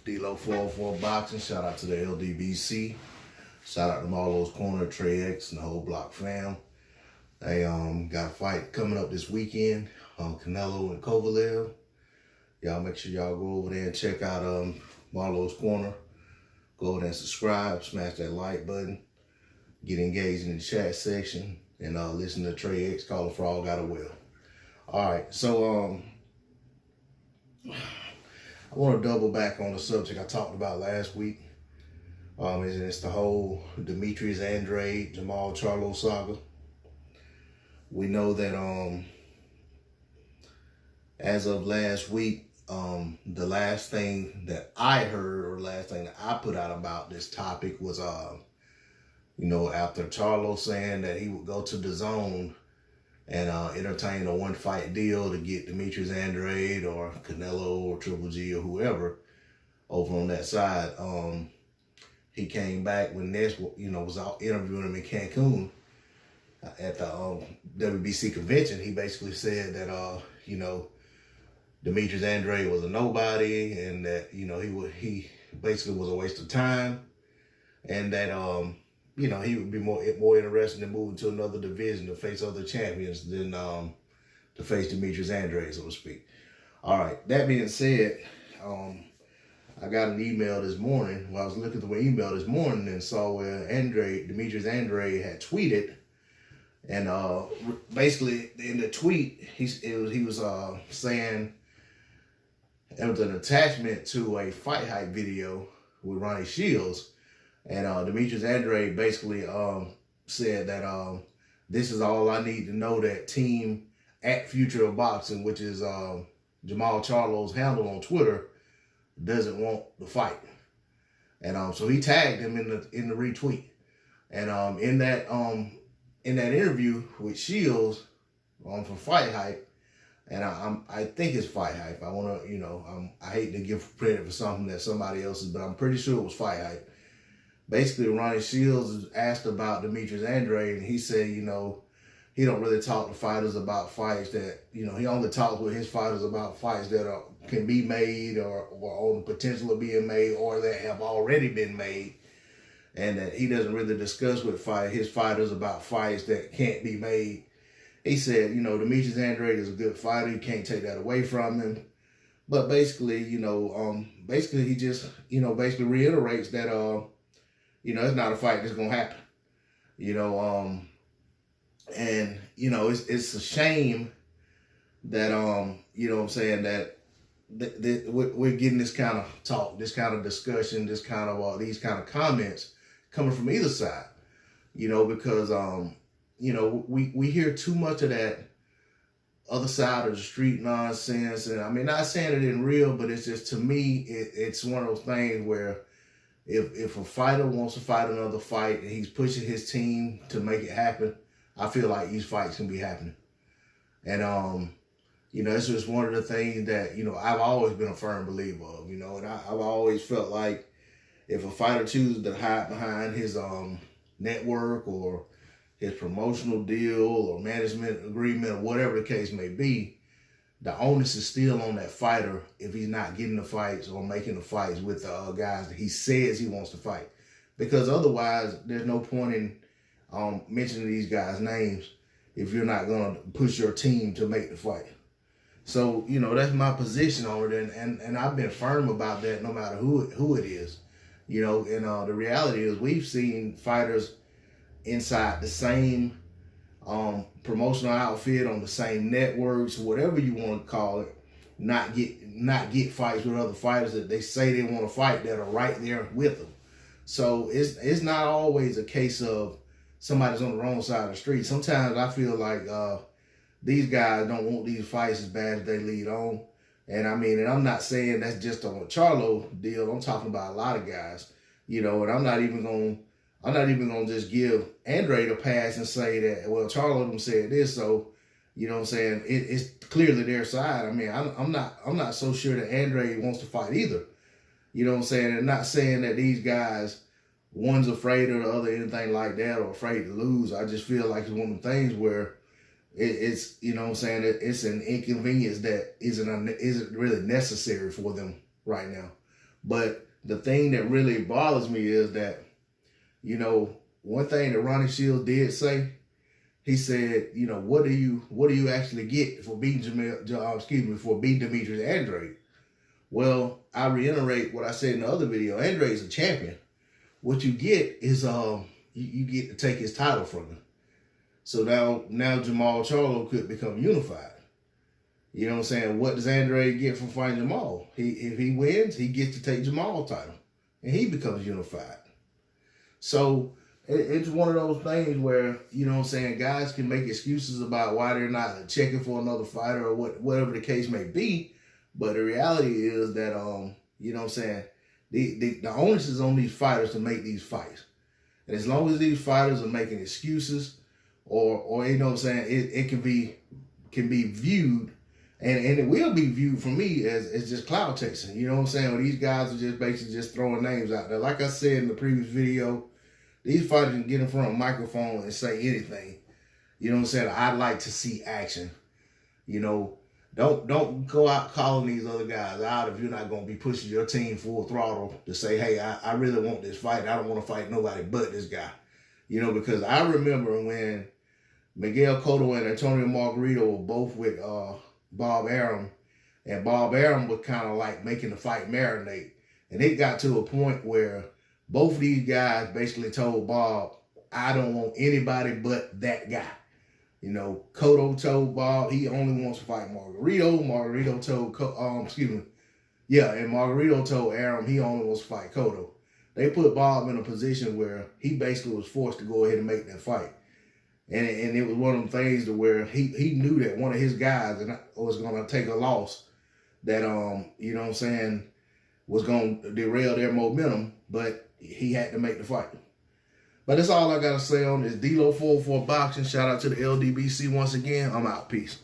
D-Lo 404 Boxing. Shout out to the LDBC. Shout out to Marlo's Corner, Trey X, and the whole block fam. They got a fight coming up this weekend. Canelo and Kovalev. Y'all make sure y'all go over there and check out Marlo's Corner. Go over there and subscribe, smash that like button, get engaged in the chat section, and listen to Trey X call a frog got a will. All right, so I want to double back on the subject I talked about last week. It's the whole Demetrius Andrade, Jermall Charlo saga. We know that as of last week, the last thing that I heard or last thing that I put out about this topic was, after Charlo saying that he would go to the zone and entertain a one-fight deal to get Demetrius Andrade or Canelo or Triple G or whoever over on that side. He came back when Ness, was out interviewing him in Cancun at the WBC convention. He basically said that, Demetrius Andrade was a nobody, and that, he basically was a waste of time, and that, he would be more interested in moving to another division to face other champions than to face Demetrius Andrade, so to speak. All right, that being said, I got an email this morning. Well, I was looking through my email this morning and saw where Demetrius Andrade had tweeted, and basically in the tweet, he was saying it was an attachment to a fight hype video with Ronnie Shields. And Demetrius Andrade basically said that this is all I need to know, that team at Future of Boxing, which is Jermall Charlo's handle on Twitter, doesn't want the fight. And so he tagged him in the retweet. And in that interview with Shields for Fight Hype, and I think it's Fight Hype. I want to, I hate to give credit for something that somebody else is, but I'm pretty sure it was Fight Hype. Basically, Ronnie Shields was asked about Demetrius Andrade, and he said, he don't really talk to fighters about fights that, he only talks with his fighters about fights that can be made or on the potential of being made or that have already been made, and that he doesn't really discuss with his fighters about fights that can't be made. He said, Demetrius Andrade is a good fighter. You can't take that away from him. But basically, he just, basically reiterates that, it's not a fight that's going to happen. And, it's a shame that, that we're getting this kind of talk, this kind of discussion, this kind of, these kind of comments coming from either side, because, we hear too much of that other side of the street nonsense. And I mean, not saying it isn't real, but it's just, to me, it's one of those things where, if a fighter wants to fight another fight and he's pushing his team to make it happen, I feel like these fights can be happening. And, it's just one of the things that, I've always been a firm believer of, and I've always felt like if a fighter chooses to hide behind his network or his promotional deal or management agreement or whatever the case may be, the onus is still on that fighter if he's not getting the fights or making the fights with the guys that he says he wants to fight. Because otherwise, there's no point in mentioning these guys' names if you're not going to push your team to make the fight. So, that's my position on it, and I've been firm about that no matter who it is. And the reality is we've seen fighters inside the same promotional outfit on the same networks, whatever you want to call it, not get fights with other fighters that they say they want to fight that are right there with them. So it's not always a case of somebody's on the wrong side of the street. Sometimes I feel like these guys don't want these fights as bad as they lead on. And I'm not saying that's just on a Charlo deal. I'm talking about a lot of guys, and I'm not even gonna just give Andrade a pass and say that, well, Charlo them said this, so it's clearly their side. I'm not so sure that Andrade wants to fight either. And not saying that these guys, one's afraid of the other, anything like that, or afraid to lose. I just feel like it's one of the things where it's it's an inconvenience that isn't really necessary for them right now. But the thing that really bothers me is that, you know, one thing that Ronnie Shields did say, he said, you know, what do you actually get for beating for beating Demetrius Andrade? Well, I reiterate what I said in the other video. Andrade's a champion. What you get is you get to take his title from him. So now Jermall Charlo could become unified. You know what I'm saying? What does Andrade get from fighting Jermall? If he wins, he gets to take Jermall's title, and he becomes unified. So it's one of those things where, you know what I'm saying, guys can make excuses about why they're not checking for another fighter or whatever the case may be. But the reality is that, you know what I'm saying, the onus is on these fighters to make these fights. And as long as these fighters are making excuses or you know what I'm saying, it can be viewed, and it will be viewed for me as just cloud chasing. You know what I'm saying? When these guys are just basically just throwing names out there. Like I said in the previous video, these fighters can get in front of a microphone and say anything. You know what I'm saying? I'd like to see action. You know, don't go out calling these other guys out if you're not going to be pushing your team full throttle to say, hey, I really want this fight. I don't want to fight nobody but this guy. You know, because I remember when Miguel Cotto and Antonio Margarito were both with Bob Arum, and Bob Arum was kind of like making the fight marinate. And it got to a point where both of these guys basically told Bob, I don't want anybody but that guy. You know, Cotto told Bob he only wants to fight Margarito. Margarito told, and Margarito told Arum he only wants to fight Cotto. They put Bob in a position where he basically was forced to go ahead and make that fight. And it was one of them things to where he knew that one of his guys was going to take a loss that, you know what I'm saying, was going to derail their momentum, but he had to make the fight. But that's all I got to say on this. D-Lo 404 Boxing. Shout out to the LDBC once again. I'm out. Peace.